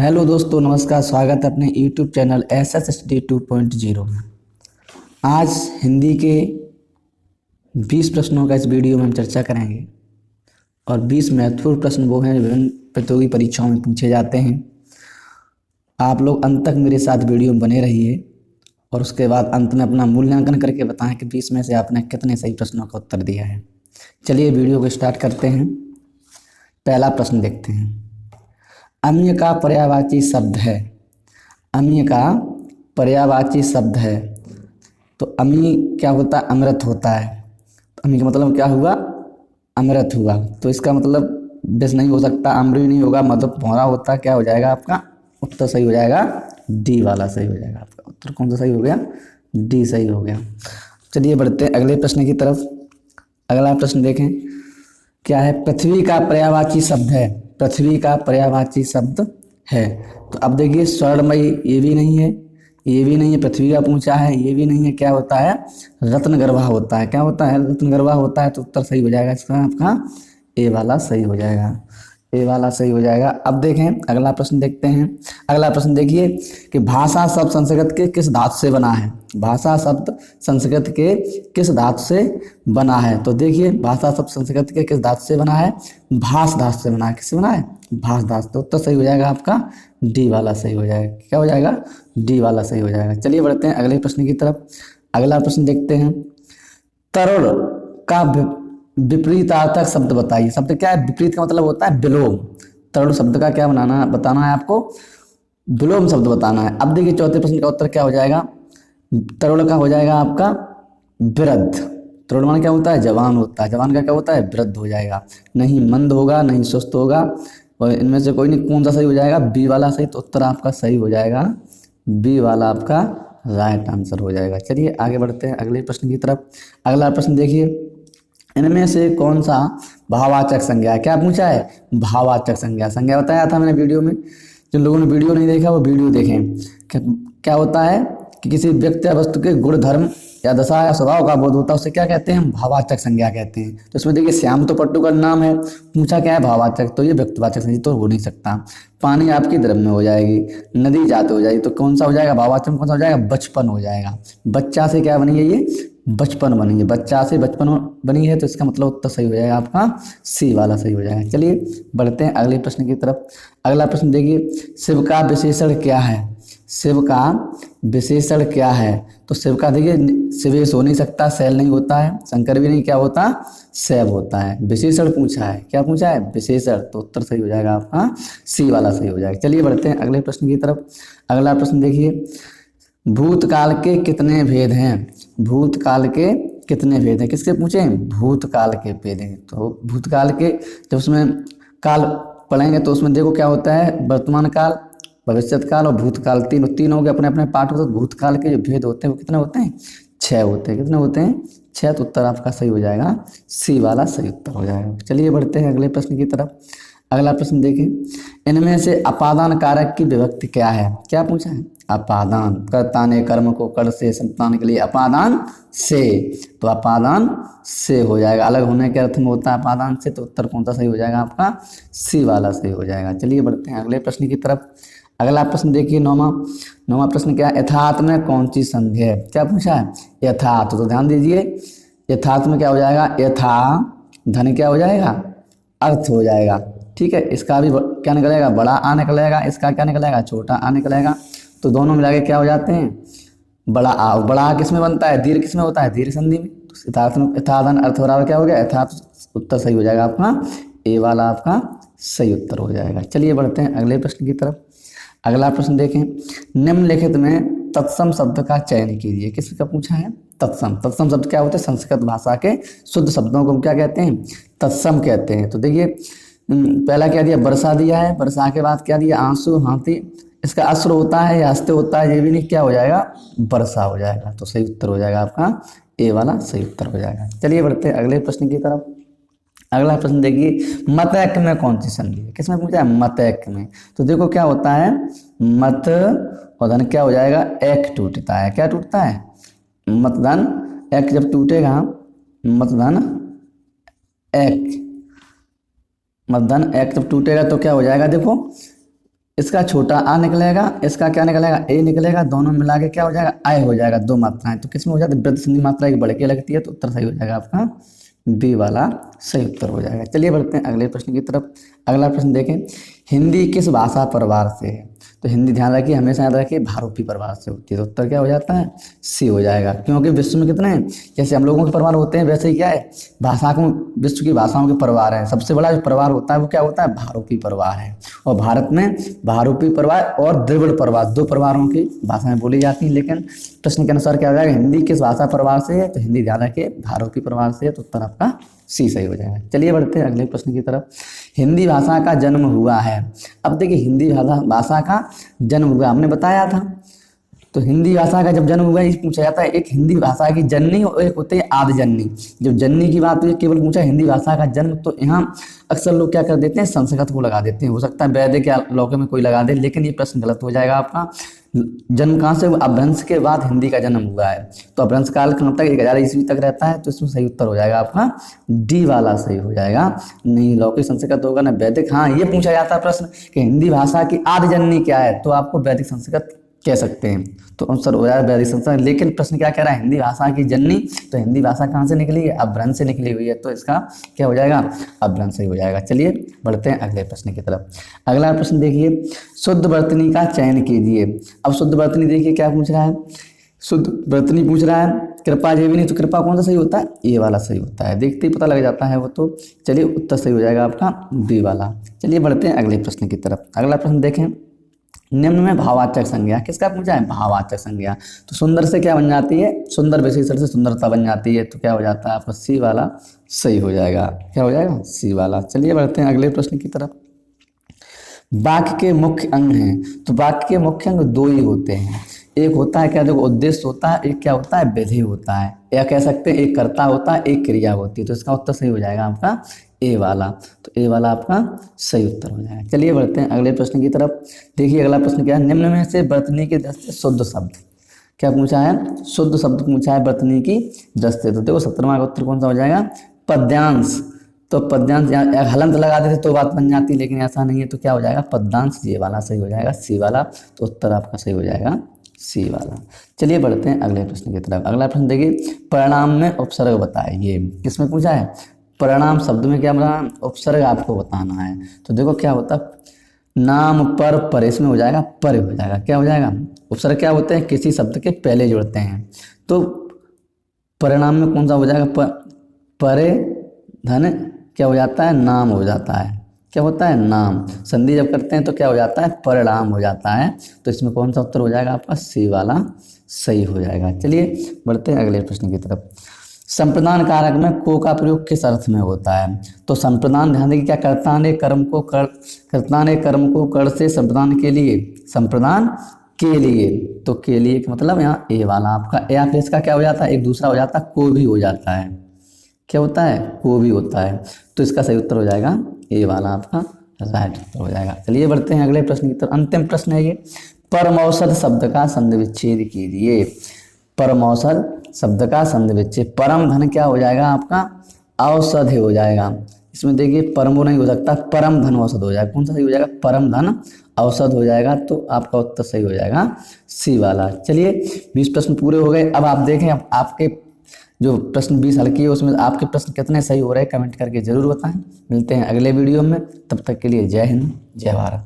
Hello दोस्तों, नमस्कार। स्वागत है अपने यूट्यूब चैनल SSSD 2.0 में। आज हिंदी के 20 प्रश्नों का इस वीडियो में हम चर्चा करेंगे और 20 महत्वपूर्ण प्रश्न वो हैं जो विभिन्न प्रतियोगी परीक्षाओं में पूछे जाते हैं। आप लोग अंत तक मेरे साथ वीडियो में बने रहिए और उसके बाद अंत में अपना मूल्यांकन करके बताएं कि 20 में से आपने कितने सही प्रश्नों का उत्तर दिया है। चलिए वीडियो को स्टार्ट करते हैं। पहला प्रश्न देखते हैं। अम्य का पर्यायवाची शब्द है। अम्य का पर्यायवाची शब्द है तो अम्य क्या होता है? अमृत होता है। तो अम्य का मतलब क्या हुआ? अमृत हुआ। तो इसका मतलब विष नहीं हो सकता, अम्र नहीं होगा, मतलब भौरा होता। क्या हो जाएगा आपका उत्तर? सही हो जाएगा डी वाला सही हो जाएगा। आपका उत्तर कौन सा सही हो गया? डी सही हो गया। चलिए बढ़ते हैं अगले प्रश्न की तरफ। अगला प्रश्न देखें क्या है। पृथ्वी का पर्यायवाची शब्द है। पृथ्वी का पर्यायवाची शब्द है तो अब देखिए स्वर्णमयी, ये भी नहीं है, ये भी नहीं है। पृथ्वी का पूछा है, ये भी नहीं है। क्या होता है? रत्नगर्भा होता है। क्या होता है? रत्नगर्भा होता है। तो उत्तर सही हो जाएगा इसका आपका ए वाला सही हो जाएगा। ए वाला सही हो जाएगा। अब देखें अगला प्रश्न देखते हैं। अगला प्रश्न देखिए कि भाषा शब्द संस्कृत के किस धातु से बना है। भाषा शब्द संस्कृत के किस धातु से बना है। तो देखिए भाषा शब्द संस्कृत के किस धातु से बना है? भास धातु से बना है। किससे बना है? भास धातु। तो उत्तर सही हो जाएगा आपका डी वाला सही हो जाएगा। क्या हो जाएगा? डी वाला सही हो जाएगा। चलिए बढ़ते हैं अगले प्रश्न की तरफ। अगला प्रश्न देखते हैं। तरुण का विपरीतार्थक शब्द बताइए। शब्द क्या है? विपरीत का मतलब होता है विलोम। तरुण शब्द का क्या बताना है आपको? विलोम शब्द बताना है। अब देखिए चौथे प्रश्न का उत्तर क्या हो जाएगा? तरुण का हो जाएगा आपका वृद्ध। तरुण मान क्या होता है? जवान होता है। जवान का क्या होता है? वृद्ध हो जाएगा। नहीं मंद होगा, नहीं सुस्त होगा, और इनमें से कोई नहीं। कौन सा सही हो जाएगा? बी वाला सही। तो उत्तर आपका सही हो जाएगा बी वाला आपका राइट आंसर हो जाएगा। चलिए आगे बढ़ते हैं अगले प्रश्न की तरफ। अगला प्रश्न देखिए। इनमें से कौन सा भाववाचक संज्ञा है? क्या पूछा है? भाववाचक संज्ञा। संज्ञा बताया था मैंने वीडियो में। जिन लोगों ने वीडियो नहीं देखा वो वीडियो देखें। क्या होता है कि किसी व्यक्ति या वस्तु के गुण, धर्म या दशा या स्वभाव का बोध होता है, उसे क्या कहते हैं? भाववाचक संज्ञा कहते हैं। तो इसमें देखिए श्याम तो पर्टिकुलर नाम है, पूछा क्या है? भाववाचक। तो ये व्यक्तिवाचक संज्ञा तो हो नहीं सकता। पानी आपकी द्रव्य में हो जाएगी, नदी जाते हो जाएगी, तो कौन सा हो जाएगा? भाववाचक कौन सा हो जाएगा? बचपन हो जाएगा। बच्चा से क्या बनी है? ये बचपन बनी है। बच्चा से बचपन बनी है तो इसका मतलब उत्तर सही हो जाएगा आपका सी वाला सही हो जाएगा। चलिए बढ़ते हैं अगले प्रश्न की तरफ। अगला प्रश्न देखिए। शिव का विशेषण क्या है? शिव का विशेषण क्या है? तो शिव का देखिए शिवेश हो नहीं सकता, शैल नहीं होता है, शंकर भी नहीं, क्या होता? शैव होता है। विशेषण पूछा है। क्या पूछा है? विशेषण। तो उत्तर सही हो जाएगा आपका सी वाला सही हो जाएगा। चलिए बढ़ते हैं अगले प्रश्न की तरफ। अगला प्रश्न देखिए। भूतकाल के कितने भेद हैं? भूतकाल के कितने भेद हैं? किसके पूछे? भूतकाल के भेद हैं। तो भूतकाल के जब उसमें काल पढ़ेंगे तो उसमें देखो क्या होता है? वर्तमान काल, भविष्यत काल और भूतकाल। तीन हो गए अपने अपने पार्ट। तो भूतकाल के जो भेद होते हैं वो कितने होते हैं? 6 होते हैं। कितने होते हैं? 6। तो उत्तर आपका सही हो जाएगा सी वाला सही उत्तर हो जाएगा। चलिए बढ़ते हैं अगले प्रश्न की तरफ। अगला प्रश्न देखें। इनमें से अपादान कारक की विभक्ति क्या है? क्या पूछा है? अपादान। कर्ता ने कर्म को कर से संतान के लिए अपादान से, तो अपादान से हो जाएगा। अलग होने के अर्थ में होता है अपादान से। तो उत्तर कौन सा सही हो जाएगा आपका? सी वाला सही हो जाएगा। चलिए बढ़ते हैं अगले प्रश्न की तरफ। अगला प्रश्न देखिए नौवां प्रश्न क्या है? यथार्थ में कौन सी संधि है? क्या पूछा है? यथार्थ। तो ध्यान दीजिए यथार्थ में क्या हो जाएगा? यथा धन क्या हो जाएगा? अर्थ हो जाएगा। ठीक है। इसका भी क्या निकलेगा? बड़ा आ निकलेगा। इसका क्या निकलेगा? छोटा आ निकलेगा। तो दोनों मिला के क्या हो जाते हैं? बड़ा आ। बड़ा आ किस में बनता है? दीर्घ किस में होता है? दीर्घ संधि में। तो यथार्थ में यथाधन अर्थ बराबर क्या हो गया? यथार्थ। उत्तर सही हो जाएगा आपका ए वाला आपका सही उत्तर हो जाएगा। चलिए बढ़ते हैं अगले प्रश्न की तरफ। अगला प्रश्न देखें। निम्नलिखित में तत्सम शब्द का चयन कीजिए। किसका पूछा है? तत्सम। तत्सम शब्द क्या होते हैं? संस्कृत भाषा के शुद्ध शब्दों को हम क्या कहते हैं? तत्सम कहते हैं। तो देखिए पहला क्या दिया? वर्षा दिया है। वर्षा के बाद क्या दिया? आंसू, हाथी। इसका अश्रु होता है या हस्ते होता है? ये भी नहीं। क्या हो जाएगा? वर्षा हो जाएगा। तो सही उत्तर हो जाएगा आपका ए वाला सही उत्तर हो जाएगा। चलिए बढ़ते हैं अगले प्रश्न की तरफ। अगला प्रश्न देखिए। मत एक में कौन सी संधि है? किसमें पूछा है? मत एक में। तो देखो क्या होता है? मत और धन क्या हो जाएगा? एक टूटता है। क्या टूटता है? मतधन एक जब टूटेगा, मतधन एक, मतधन एक जब टूटेगा तो क्या हो जाएगा? देखो इसका छोटा आ निकलेगा, इसका क्या निकलेगा, ए निकलेगा, दोनों मिला के क्या हो जाएगा, आय हो जाएगा। दो मात्राएं तो किसमें हो जाती है, वृद्ध संधि मात्रा एक बढ़ के लगती है, तो उत्तर सही हो जाएगा आपका बी वाला सही उत्तर हो जाएगा। चलिए बढ़ते हैं अगले प्रश्न की तरफ। अगला प्रश्न देखें, हिंदी किस भाषा परिवार से है? तो हिंदी ध्यान रखिए, हमेशा याद रखिए भारूपी परिवार से होती है, तो उत्तर क्या हो जाता है, सी हो जाएगा। क्योंकि विश्व में कितने हैं, जैसे हम लोगों के परिवार होते हैं वैसे ही क्या है, भाषा को, विश्व की भाषाओं के परिवार है, सबसे बड़ा जो परिवार होता है वो क्या होता है, भारूपी परिवार है। और भारत में भारूपी परिवार और द्रविड़ परिवार, दो परिवारों की भाषाएं बोली जाती हैं। लेकिन प्रश्न के अनुसार क्या हो जाएगा, हिंदी किस भाषा परिवार से है, तो हिंदी ध्यान रखिए भारूपी परिवार से है, तो उत्तर आपका सी सही हो जाएगा। चलिए बढ़ते हैं अगले प्रश्न की तरफ। हिंदी भाषा का जन्म हुआ है। अब देखिए हिंदी भाषा का जन्म हुआ हमने बताया था, तो हिंदी भाषा का जब जन्म हुआ ये पूछा जाता है, एक हिंदी भाषा की जननी और एक होती है आदि जननी। जब जननी की बात हुई केवल पूछा हिंदी भाषा का जन्म, तो यहाँ अक्सर लोग क्या कर देते हैं, संस्कृत को लगा देते हैं। हो सकता है वैदिक या लौकिक में कोई लगा दे, लेकिन ये प्रश्न गलत हो जाएगा आपका। जन्म कहाँ से, अपभ्रंश के बाद हिंदी का जन्म हुआ है। तो अपभ्रंश काल कहाँ तक, 1000 ईस्वी तक रहता है, तो इसमें सही उत्तर हो जाएगा आपका डी वाला सही हो जाएगा। नहीं लौकिक संस्कृत होगा ना वैदिक। हाँ ये पूछा जाता है प्रश्न कि हिंदी भाषा की आदि जननी क्या है, तो आपको वैदिक संस्कृत कह सकते हैं, तो आंसर हो जाएगा वैदिक संस्कृत। लेकिन प्रश्न क्या कह रहा है, हिंदी भाषा की जननी, तो हिंदी भाषा कहाँ से निकली है, अपभ्रंश से निकली हुई है, तो इसका क्या हो जाएगा, अपभ्रंश सही हो जाएगा। चलिए बढ़ते हैं अगले प्रश्न की तरफ। अगला प्रश्न देखिए, शुद्ध वर्तनी का चयन कीजिए। अब शुद्ध वर्तनी देखिए क्या पूछ रहा है, शुद्ध वर्तनी पूछ रहा है, कृपा जीवनी, तो कृपा कौन सा सही होता है, ये वाला सही होता है, देखते ही पता लग जाता है वो। तो चलिए उत्तर सही हो जाएगा आपका बी वाला। चलिए बढ़ते हैं अगले प्रश्न की तरफ। अगला प्रश्न देखें, निम्न में भाववाचक संज्ञा किसका पूछा है, भाववाचक संज्ञा। तो सुंदर से क्या बन जाती है, सुंदर विशेषण से सुंदरता बन जाती है, तो क्या हो जाता है आपका सी वाला सही हो जाएगा। क्या हो जाएगा, सी वाला। चलिए बढ़ते हैं अगले प्रश्न की तरफ। वाक्य के मुख्य अंग हैं, तो वाक्य के मुख्य अंग दो ही होते हैं, एक होता है क्या, देखो उद्देश्य होता है, एक क्या होता है, विधेय होता है, या कह सकते हैं एक कर्ता होता है, एक क्रिया होती है। तो इसका उत्तर सही हो जाएगा आपका ए वाला, तो ए वाला आपका सही उत्तर हो जाएगा। चलिए बढ़ते हैं अगले प्रश्न की तरफ। देखिए अगला प्रश्न क्या है, निम्न में से वर्तनी के दृष्टि शुद्ध शब्द क्या पूछा है, शुद्ध शब्द पूछा है वर्तनी की दृष्टि। तो देखो 17वां का उत्तर कौन सा हो जाएगा, पद्यांश। तो पद्यांश यहाँ हलंत लगा देते तो बात बन जाती, लेकिन ऐसा नहीं है, तो क्या हो जाएगा पद्यांश, ये वाला सही हो जाएगा, सी वाला। तो उत्तर आपका सही हो जाएगा सी वाला। चलिए बढ़ते हैं अगले प्रश्न की तरफ। अगला प्रश्न देखिए, परिणाम में उपसर्ग बताइए। किसमें पूछा है, परिणाम शब्द में क्या बना, उपसर्ग आपको बताना है। तो देखो क्या होता है, नाम पर पर, इसमें हो जाएगा पर हो जाएगा। क्या हो जाएगा, उपसर्ग क्या होते हैं, किसी शब्द के पहले जुड़ते हैं। तो परिणाम में कौन सा हो जाएगा, परे धन क्या हो जाता है, नाम हो जाता है। क्या होता है, नाम। संधि जब करते हैं तो क्या हो जाता है, परिणाम हो जाता है। तो इसमें कौन सा उत्तर हो जाएगा आपका सी वाला सही हो जाएगा। चलिए बढ़ते हैं अगले प्रश्न की तरफ। संप्रदान कारक में को का प्रयोग किस अर्थ में होता है। तो संप्रदान ध्यान देखिए, क्या कर्ता ने कर्म को कर से संप्रदान के लिए, संप्रदान के लिए, तो के लिए का मतलब यहाँ ए वाला आपका, या फिर इसका क्या हो जाता है, एक दूसरा हो जाता है, को भी हो जाता है। क्या होता है, को भी होता है। तो इसका सही उत्तर हो जाएगा ए वाला आपका राइट उत्तर हो जाएगा। चलिए बढ़ते हैं अगले प्रश्न की तरफ। अंतिम प्रश्न है ये, परमौषध शब्द का संधि विच्छेद कीजिए। परमौषध शब्द का संधि विच्छेद, परम धन क्या हो जाएगा आपका, औषधि हो जाएगा। इसमें देखिए परमो नहीं हो सकता, परम धन औषध हो जाएगा। कौन सा सही हो जाएगा, परम धन औषध हो जाएगा। तो आपका उत्तर सही हो जाएगा सी वाला। चलिए 20 प्रश्न पूरे हो गए। अब आप देखें, अब आपके जो प्रश्न 20 हल किए उसमें आपके प्रश्न कितने सही हो रहे हैं, कमेंट करके जरूर बताएं। मिलते हैं अगले वीडियो में, तब तक के लिए जय हिंद जय भारत।